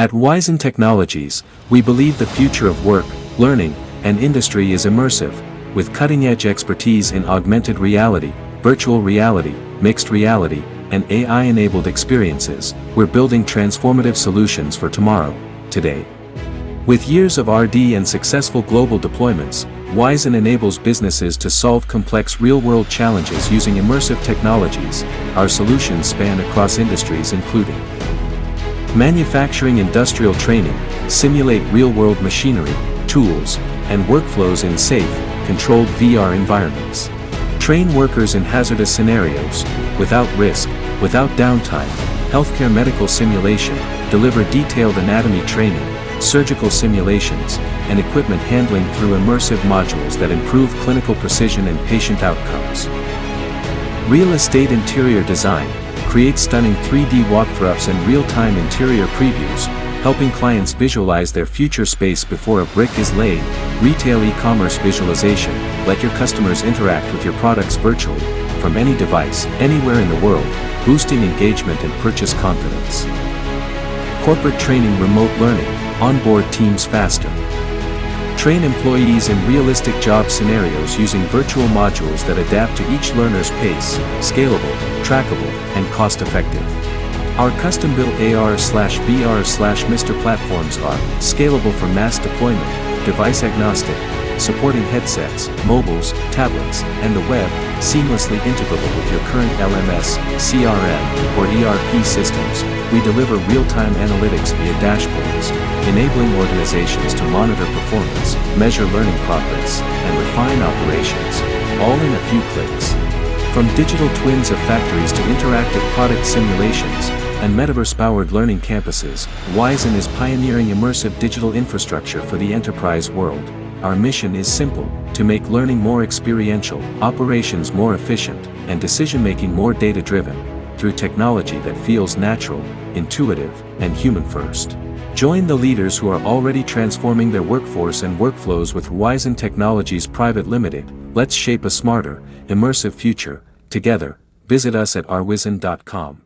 At Rwizen Technologies, we believe the future of work, learning, and industry is immersive, with cutting-edge expertise in augmented reality, virtual reality, mixed reality, and AI-enabled experiences. We're building transformative solutions for tomorrow, today. With years of R&D and successful global deployments, Rwizen enables businesses to solve complex real-world challenges using immersive technologies. Our solutions span across industries including manufacturing, industrial training, simulate real-world machinery, tools, and workflows in safe, controlled VR environments. Train workers in hazardous scenarios, without risk, without downtime. Healthcare medical simulation, deliver detailed anatomy training, surgical simulations, and equipment handling through immersive modules that improve clinical precision and patient outcomes. Real estate interior design, create stunning 3D walkthroughs and real-time interior previews, helping clients visualize their future space before a brick is laid. Retail e-commerce visualization, let your customers interact with your products virtually, from any device, anywhere in the world, boosting engagement and purchase confidence. Corporate training, remote learning, onboard teams faster. Train employees in realistic job scenarios using virtual modules that adapt to each learner's pace, scalable, trackable, and cost-effective. Our custom-built AR/VR/MR platforms are scalable for mass deployment, device-agnostic, supporting headsets, mobiles, tablets, and the web, seamlessly integrable with your current LMS, CRM, or ERP systems. We deliver real-time analytics via dashboards, enabling organizations to monitor performance, measure learning progress, and refine operations, all in a few clicks. From digital twins of factories to interactive product simulations and metaverse-powered learning campuses, Rwizen is pioneering immersive digital infrastructure for the enterprise world. Our mission is simple: to make learning more experiential, operations more efficient, and decision-making more data-driven, through technology that feels natural, intuitive, and human-first. Join the leaders who are already transforming their workforce and workflows with Rwizen Technologies Private Limited. Let's shape a smarter, immersive future, together. Visit us at rwizen.com.